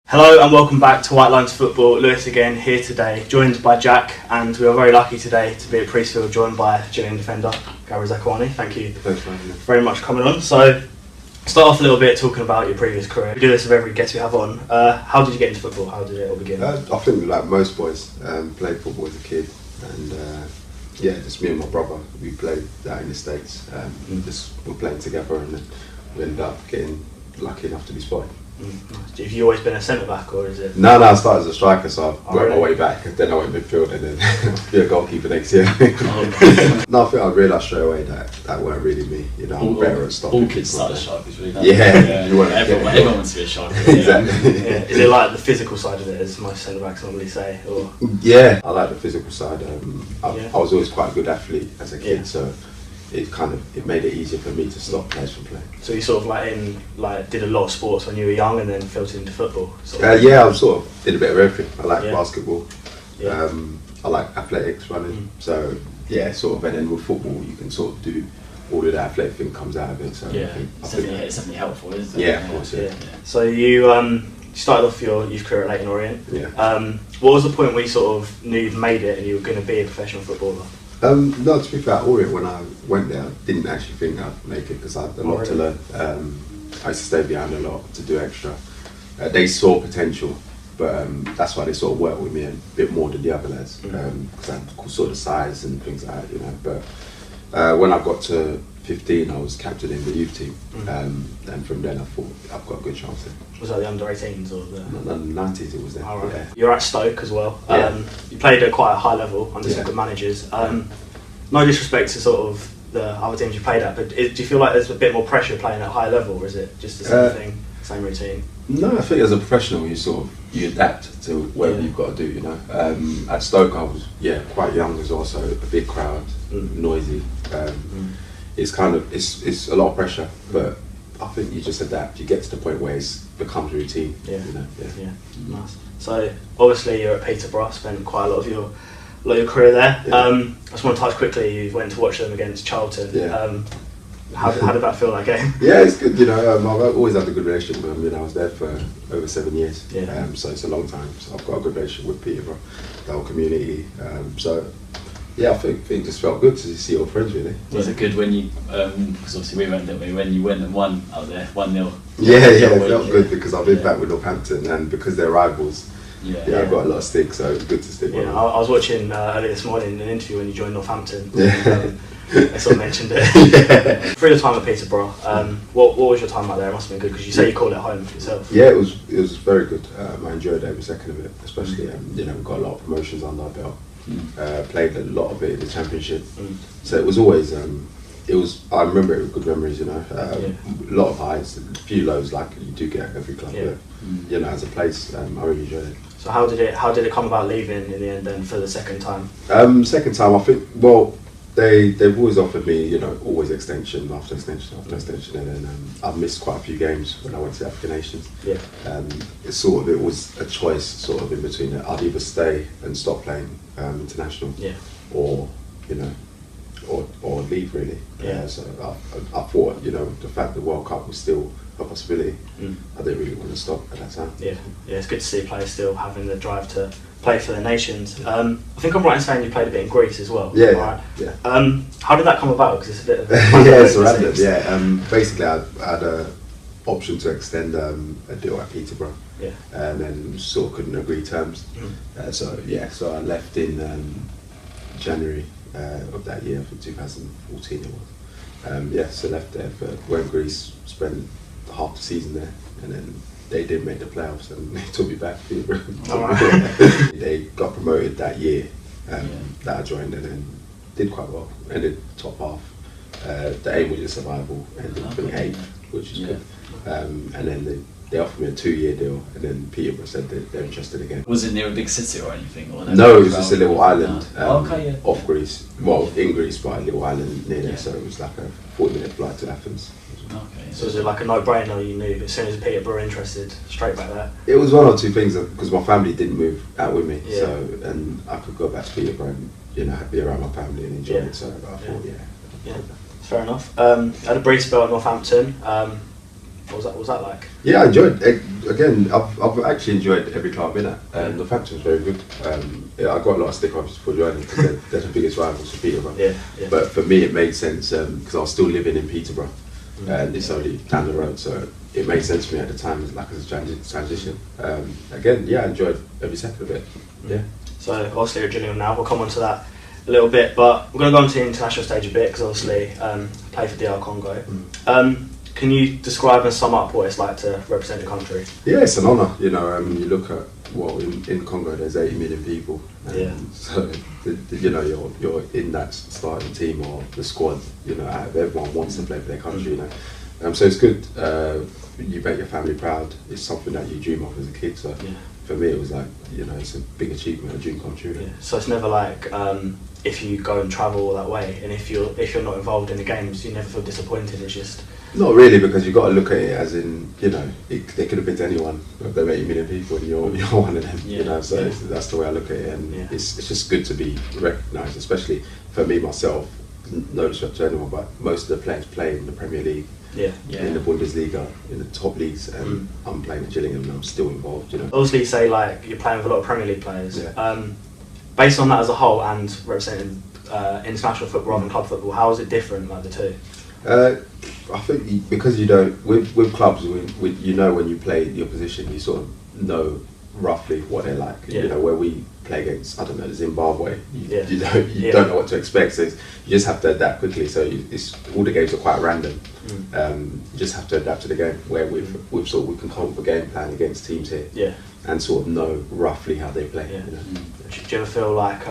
Hello and welcome back to White Lines Football. Lewis again here today, joined by Jack, and we are very lucky today to be at Preistfield, joined by Gillingham defender Gabriel Zakuani. Thank you very much for coming on. So, start off a little bit talking about your previous career. We do this with every guest we have on. How did you get into football? How did it all begin? I think like most boys, played football as a kid, and just me and my brother, we played that in the States. Just we're playing together, and then we ended up getting lucky enough to be spotted. Have you always been a centre back, or is it? No, I started as a striker, so I worked my way back, and then I went midfield, and then be a goalkeeper next year. No, I think I realised straight away that weren't really me. You know, I'm better at stopping. All kids start as strikers, really. Everyone wants to be a striker. Exactly. Yeah. Is it like the physical side of it, as most centre backs normally say, or? Yeah, I like the physical side. I was always quite a good athlete as a kid, so it made it easier for me to stop players from playing. So you sort of did a lot of sports when you were young, and then filtered into football. I sort of did a bit of everything. I like basketball. Yeah. I like athletics, running. So and then with football, you can sort of do all of that athletic thing comes out of it. So it's definitely helpful, isn't it? Yeah, of course. Yeah. So you started off your youth career at Leyton Orient. Yeah. What was the point where you sort of knew you'd made it and you were going to be a professional footballer? No, to be fair, at Orient, when I went there, I didn't actually think I'd make it because I had a lot to learn. I used to stay behind a lot to do extra. They saw potential, but that's why they sort of worked with me a bit more than the other lads, because I had sort of size and things like that, you know. But when I got to 15, I was captain in the youth team, and from then I thought I've got a good chance there. Was that the under-18s or the under 90s? It was there. Oh, right. Yeah. You're at Stoke as well. You played at quite a high level under some good managers. No disrespect to sort of the other teams you played at, but do you feel like there's a bit more pressure playing at a high level, or is it just the same thing, same routine? No, I think as a professional, you adapt to whatever you've got to do. You know, at Stoke I was quite young as well, so a big crowd, noisy. It's a lot of pressure, but I think you just adapt. You get to the point where it becomes routine. Yeah. Nice. So obviously you're at Peterborough. Spent quite a lot of your career there. I just want to touch quickly. You went to watch them against Charlton. Yeah. How did that feel, that game? Yeah, it's good. You know, I've always had a good relationship with them. You know, I was there for over 7 years. Yeah. So it's a long time. So I've got a good relationship with Peterborough, the whole community. I think it just felt good to see your friends, really. Was it good when you, because obviously we went, didn't we, when you went and won out there, 1-0? Yeah, it felt good because I've been back with Northampton, and because they're rivals, I've got a lot of stick, so it's good to stick with them. I was watching earlier this morning an interview when you joined Northampton. I sort of mentioned it. Through your time at Peterborough, what was your time out there? It must have been good, because you say you call it home for yourself. Yeah, it was very good. I enjoyed every second of it, especially we've got a lot of promotions under our belt. Played a lot of it in the Championship, so it was always I remember it with good memories, you know. A lot of highs, a few lows, like you do get at every club. But you know, as a place, I really enjoyed it. So how did it come about leaving in the end then for the second time? Second time, I think they've always offered me, you know, always extension after extension after extension, and then I've missed quite a few games when I went to the African Nations. It was a choice sort of in between it. I'd either stay and stop playing international, or you know, or leave really. So I thought, you know, the fact the World Cup was still a possibility, I didn't really want to stop at that time. Yeah, it's good to see players still having the drive to play for their nations. I think I'm right in saying you played a bit in Greece as well. Yeah. How did that come about? Because it's a bit of it's random. Basically, I had an option to extend a deal at Peterborough, and then sort of couldn't agree terms. So I left in January of that year, for 2014 it was. So left there, went Greece, spent half the season there, and then they did make the playoffs and they took me back to Peterborough. They got promoted that year that I joined, and then did quite well, ended top half. The aim was just survival, ended up in 8th, which is good. And then they offered me a 2-year deal, and then Peterborough said that they're interested again. Was it near a big city or anything? Or no, it was just a little island off Greece. Well, in Greece, but a little island near there, so it was like a 40-minute flight to Athens. Okay. So was it like a no-brainer, you knew, but as soon as Peterborough were interested, straight back there? It was one or two things, because my family didn't move out with me, and I could go back to Peterborough and, you know, be around my family and enjoy it, so I thought, fair enough. I had a brief spell at Northampton. What was that like? Yeah, I enjoyed it. Again, I've actually enjoyed every club I've been at. Northampton was very good. Yeah, I got a lot of stick ups for joining because they're the biggest rivals for Peterborough. Yeah. But for me, it made sense because I was still living in Peterborough, and it's only down the road, so it made sense for me at the time, like as a transition. Again, yeah, I enjoyed every second of it. Yeah. So obviously you're at Gillingham now. We'll come on to that a little bit, but we're going to go on to the international stage a bit because obviously play for DR Congo. Can you describe and sum up what it's like to represent your country? Yeah, it's an honour. You look at in Congo there's 80 million people. So you're in that starting team or the squad. Out of everyone wants to play for their country. So it's good. You make your family proud. It's something that you dream of as a kid. So for me, it was like it's a big achievement, a dream come true. Yeah. So it's never like if you go and travel all that way, and if you're not involved in the games, you never feel disappointed. It's just not really, because you've got to look at it as in they could have been to anyone of them 80 million people, and you're one of them. So that's the way I look at it, and it's just good to be recognised, especially for me myself. No disrespect to anyone, but most of the players play in the Premier League. In the Bundesliga, in the top leagues, and I'm playing at Gillingham and I'm still involved. Obviously, you say like you're playing with a lot of Premier League players. Based on that as a whole and representing international football rather than club football, how is it different, like the two? I think because you don't with clubs, when you play your position, you sort of know roughly what they're like. Where we play against, I don't know, Zimbabwe, you don't know what to expect, so you just have to adapt quickly. So all the games are quite random. You just have to adapt to the game. Where we can come up with a game plan against teams here, and sort of know roughly how they play. Do you ever feel like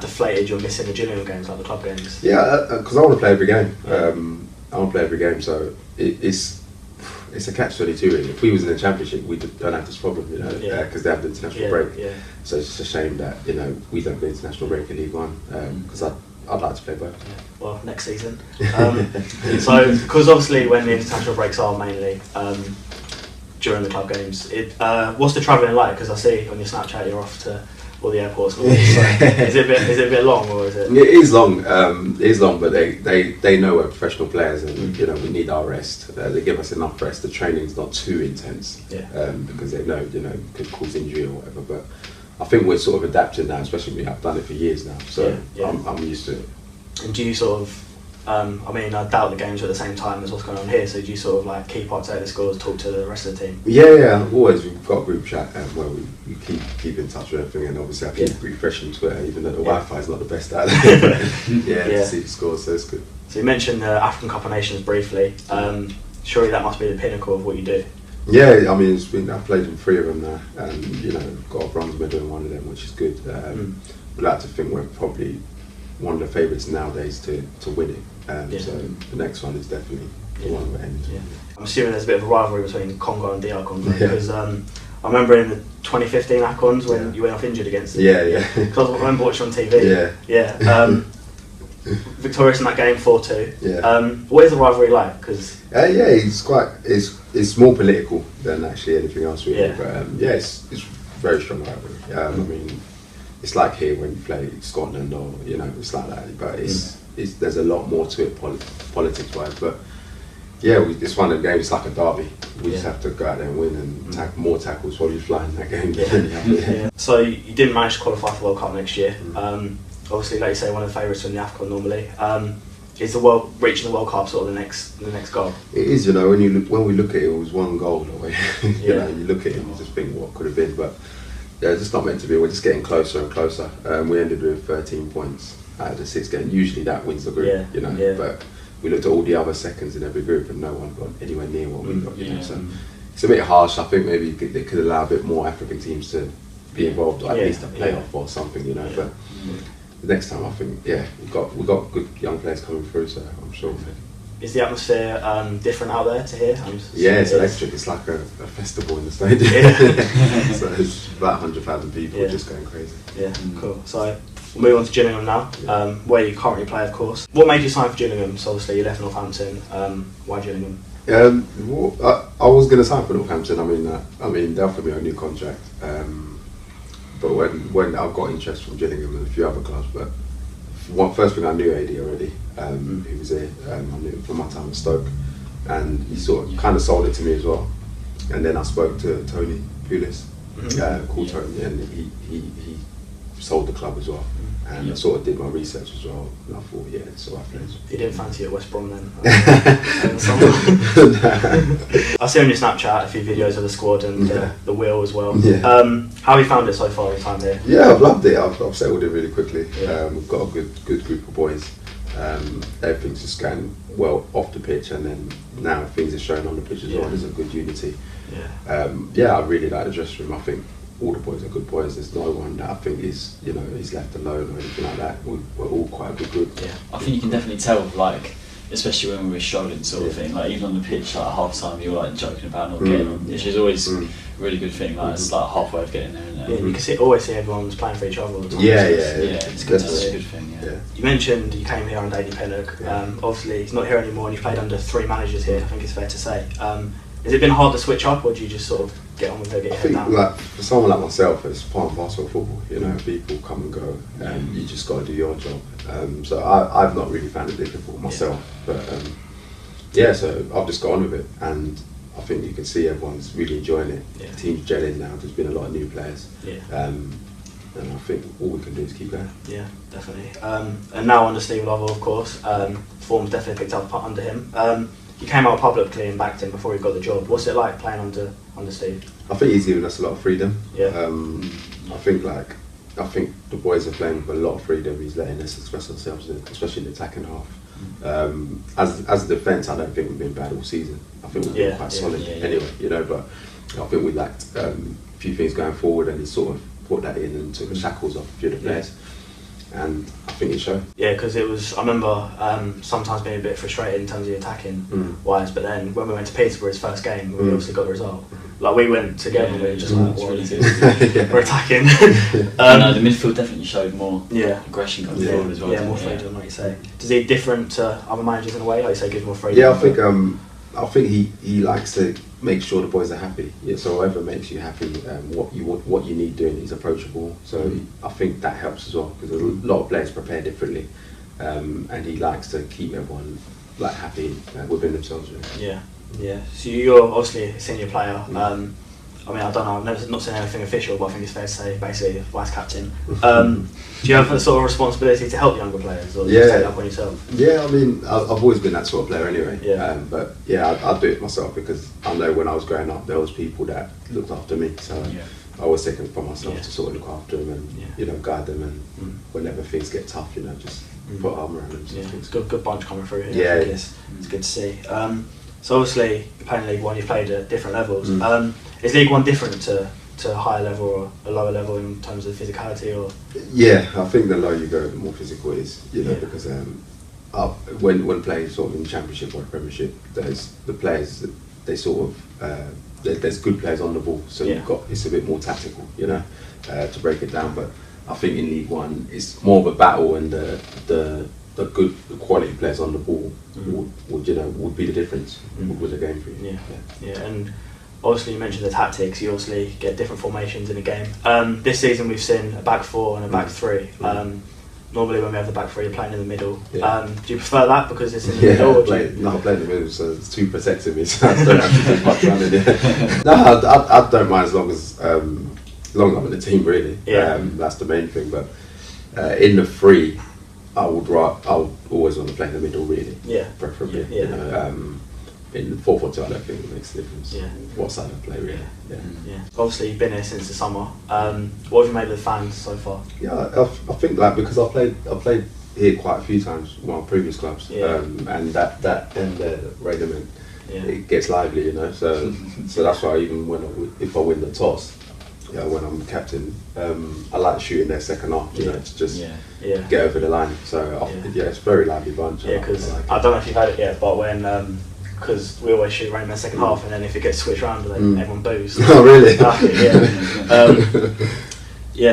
deflated you're missing the Gillingham games, like the club games? Yeah, because I want to play every game. I want to play every game, so it's a catch-22 really. If we was in the Championship, we don't have this problem, because they have the international break. So it's just a shame that we don't get international break in League One, because I'd like to play both. Well, next season. So, because obviously when the international breaks are mainly during the club games, what's the travelling like? Because I see on your Snapchat you're off to all the airports. So is it a bit long, or is it? It is long. It is long, but they know we're professional players, and we need our rest. They give us enough rest. The training's not too intense, because they know it could cause injury or whatever. But I think we're sort of adapting now, especially me. I've done it for years now, so I'm used to it. And do you sort of? I doubt the games are at the same time as what's going on here. So do you sort of like keep up to the scores, talk to the rest of the team? Yeah, always. We've got a group chat where we keep in touch with everything, and obviously I keep refreshing Twitter, even though the Wi-Fi is not the best out there. To see the scores, so it's good. So you mentioned the African Cup of Nations briefly. Surely that must be the pinnacle of what you do. Yeah, I mean, I've played in 3 of them now, and got a bronze medal in one of them, which is good. We'd like to think we're probably one of the favourites nowadays to win it. So the next one is definitely the one we're aiming to. I'm assuming there's a bit of a rivalry between Congo and DR Congo, because I remember in the 2015 AFCONs when you went off injured against them. Because I remember watching on TV. Victorious in that game 4-2. What is the rivalry like? It's more political than actually anything else really. But it's very strong rivalry. I mean, it's like here when you play Scotland, or it's like that. But there's a lot more to it politics wise. But it's one of the games. It's like a derby. We just have to go out there and win, and more tackles while you're flying that game. So you didn't manage to qualify for the World Cup next year. Obviously, like you say, one of the favourites in the AFCON normally. Is reaching the World Cup sort of the next goal? It is, when we look at it, it was one goal away. You look at it and you just think what could have been, but it's just not meant to be. We're just getting closer and closer. We ended with 13 points out of the 6 games. Usually that wins the group, but we looked at all the other seconds in every group and no one got anywhere near what we got. So it's a bit harsh. I think maybe they could allow a bit more African teams to be involved, or at least a playoff or something, But the next time, I think, we've got good young players coming through, so I'm sure. Is the atmosphere different out there to here? It's electric. It's like a festival in the stadium. So it's about 100,000 people just going crazy. Cool. So we'll move on to Gillingham now, where you currently play, of course. What made you sign for Gillingham? So obviously you left Northampton. Why Gillingham? I was going to sign for Northampton. I mean, they offered me a new contract. But when I got interest from Gillingham and a few other clubs, but first thing I knew AD already. He was there. I knew him from my time at Stoke. and he sort of kind of sold it to me as well. And then I spoke to Tony Pulis, called Tony, and he sold the club as well. And I sort of did my research as well, and I thought, yeah, it's the right place. You didn't fancy it at West Brom then? I see on your Snapchat a few videos of the squad and the wheel as well. Yeah. How have you found it so far, your time here? Yeah, I've loved it. I've settled in really quickly. Yeah. We've got a good group of boys. Everything's just going well off the pitch, and then now things are showing on the pitch as well. There's a good unity. I really like the dressing room. I think all the boys are good boys. There's no one that I think is left alone or anything like that. We're all quite a good group. Yeah, I think you can definitely tell, like, especially when we were struggling sort of thing, like even on the pitch, like at half time you were like joking about not getting on, which is always a really good thing, like it's like halfway of getting there, isn't it? Yeah, you can always see everyone's playing for each other all the time. It's good. That's a good thing. You mentioned you came here under Eddie Pennock. Obviously he's not here anymore, and you've played under 3 managers here. I think it's fair to say. Has it been hard to switch up, or do you just sort of get on with it, get your head down? Like for someone like myself, it's part and parcel of football. You know, people come and go, and you just got to do your job. So I've not really found it difficult myself, but so I've just got on with it, and I think you can see everyone's really enjoying it. The team's gelling now. There's been a lot of new players, and I think all we can do is keep going. Yeah, definitely. And now under Steve Lovell, of course, form's definitely picked up under him. You came out publicly and backed him before he got the job. What's it like playing under Steve? I think he's given us a lot of freedom. Yeah. I think the boys are playing with a lot of freedom. He's letting us express ourselves, especially in the attacking half. As a defence, I don't think we've been bad all season. I think we've been quite solid anyway, you know. But I think we lacked a few things going forward, and he sort of put that in and took the shackles off a few of the players. And I think it showed. Yeah, because it was. I remember sometimes being a bit frustrated in terms of the attacking wise, but then when we went to Peterborough, his first game, we obviously got the result. Like we went together, and we were just like, really we're attacking. No, the midfield definitely showed more aggression going forward as well. Yeah, more freedom, like you say. Does he different to other managers in a way? Like you say, gives more freedom. Yeah, I think he likes to make sure the boys are happy. Yeah, so whatever makes you happy, what you need doing is approachable. So I think that helps as well, because a lot of players prepare differently, and he likes to keep everyone like happy within themselves. Really. Yeah. So you're obviously a senior player. I mean, I don't know. I've not seen anything official, but I think it's fair to say, basically, vice captain. Do you have a sort of responsibility to help younger players, or do you take it up on yourself? Yeah, I mean, I've always been that sort of player anyway. But I do it myself, because I know when I was growing up, there was people that looked after me. So I always take it upon myself to sort of look after them and guide them, and whenever things get tough, just put arm around them. It's a good bunch coming through here. It's good to see. So obviously, you're playing League One, you've played at different levels. Is League One different to a higher level or a lower level in terms of physicality? Or yeah, I think the lower you go, the more physical it is. Because when playing sort of in the Championship or the Premiership, there's the players that they sort of there's good players on the ball, so it's a bit more tactical, to break it down. But I think in League One, it's more of a battle, and the good quality players on the ball would be the difference with the game for you. And obviously you mentioned the tactics. You obviously get different formations in a game. This season we've seen a back 4 and a back 3. Normally when we have the back 3, you're playing in the middle. Do you prefer that because it's in the middle? I play in the middle, so it's too protecting me, so I don't have to do much running. No, I don't mind as long as I'm in the team, really. That's the main thing. But in the 3, I would always want to play in the middle, really. Preferably. In the 4-4-2, I don't think it makes a difference. What side I play, really. Obviously, you've been here since the summer. What have you made of the fans so far? I think because I played here quite a few times with my previous clubs, and that end there, Raidman, it gets lively, So that's why even if I win the toss, when I'm captain, I like shooting their second half, to just get over the line. So it's a very lively bunch. Because I don't know if you've had it yet, but when because we always shoot around in the second half, and then if it gets switched around, then everyone boos. Oh really?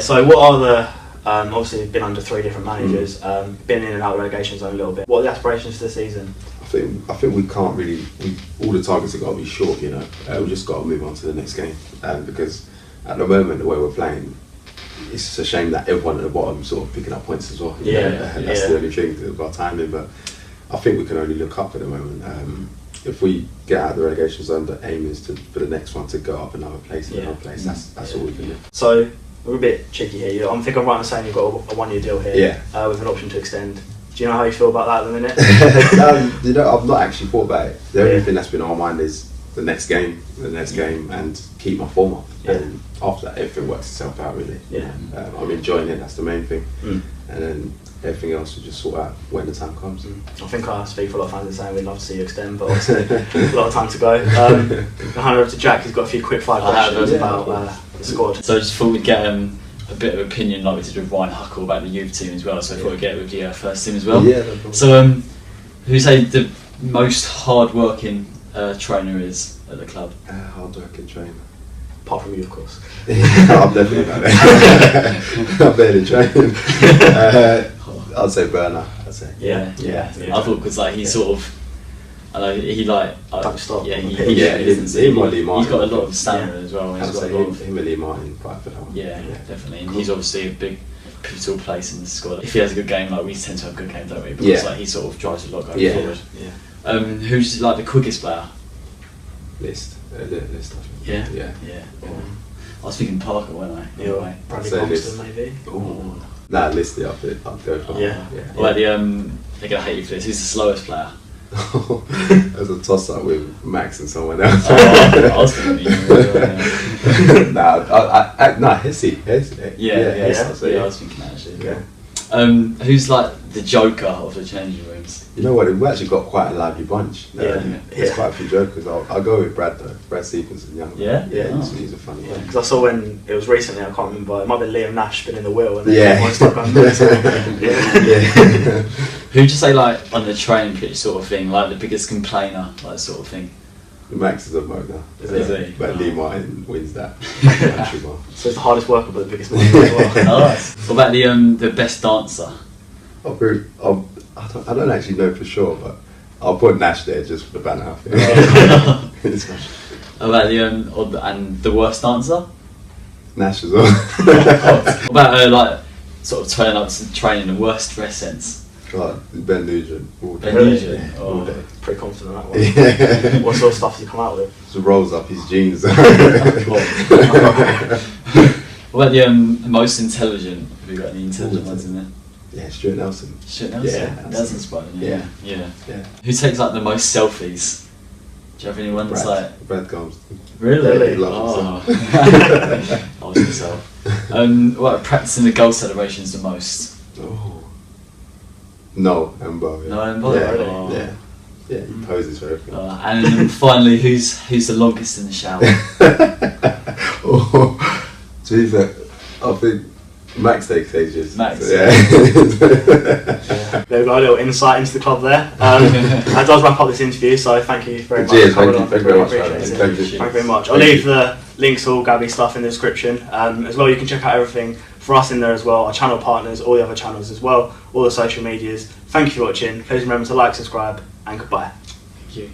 So what are the obviously you've been under 3 different managers, been in and out of relegation zone a little bit. What are the aspirations for the season? I think we can't really. All the targets have got to be short. We just got to move on to the next game, because at the moment the way we're playing, it's just a shame that everyone at the bottom sort of picking up points as well. That's the only thing about timing. But I think we can only look up at the moment. if we get out of the relegation zone, the aim is for the next one to go up another place and another place. That's all we can do. So we're a bit cheeky here. I think I'm right in saying you've got a 1-year deal here with an option to extend. Do you know how you feel about that at the minute? You know, I've not actually thought about it. The only thing that's been on my mind is the next game, and keep my form up. And after that, everything works itself out, really. I'm enjoying it. That's the main thing. And then everything else will just sort out when the time comes. I think I speak for a lot of fans in saying we'd love to see you extend, but obviously a lot of time to go. I'll hand over to Jack. He's got a few quick fire questions about the squad. So I just thought we'd get a bit of opinion, like we did with Ryan Huckle about the youth team as well. So I thought we'd get it with the first team as well. Yeah, no problem. So who'd say the most hard-working trainer is at the club? Hard-working trainer. Apart from you, of course. I'm definitely not there. I'm better than training. I'd say Bernard. Yeah. I thought because like he sort of, I know he like don't stop. Yeah, He's got a lot of stamina as well. I'd say him and Lee Martin fight for that one. Yeah, definitely. And he's obviously a big pivotal place in the squad. If he has a good game, like we tend to have good games, don't we? Because like he sort of drives a lot going forward. Who's like the quickest player? List. Yeah. I was thinking Parker, wasn't I? Bradley Thompson, maybe. Nah, List I'll go for. Well, they're gonna hate you for this. Who's the slowest player? There's a toss up with Max and someone else. I was thinking Hesse. I was thinking actually. Who's like the joker of the changing rooms? You know what? We've actually got quite a lively bunch. There's quite a few jokers. I'll go with Brad though. Brad Stephenson, young. He's a funny one. Because I saw when it was recently, I can't remember. It might have been Liam Nash spinning the wheel, and then everyone started going nuts. Who'd you say like on the training pitch sort of thing, like the biggest complainer, like sort of thing? Max is a motor. Is he? But Lee Martin wins that. So it's the hardest worker, but the biggest motor as well. Nice. What about the best dancer? I don't actually know for sure, but I'll put Nash there just for the banner. What about and the worst dancer? Nash as well. What about like sort of turning up to training in the worst dress sense? Ben Nugent. Ben Nugent? All day. Pretty confident on that one. What sort of stuff does he come out with? Just rolls up his jeans. What about the most intelligent? Have you got any intelligent ones in there? Yeah, Stuart Nelson. Stuart Nelson? Yeah, that's inspiring. Yeah. Who takes like the most selfies? Do you have any ones like... Brad Gomes. Really? He loves himself. I was myself. What about practicing the goal celebrations the most? No, Embo. No, Embo? Yeah, he poses for everything. And then finally, who's the longest in the shower? To be fair, I think Max takes ages. Max. Yeah. There we go, a little insight into the club there. That does wrap up this interview, so thank you very much. Cheers, thank you very much. Thank you very much. I'll leave the links to all Gaby stuff in the description. As well, you can check out everything for us in there as well, our channel partners, all the other channels as well, all the social medias. Thank you for watching. Please remember to like, subscribe, and goodbye. Thank you.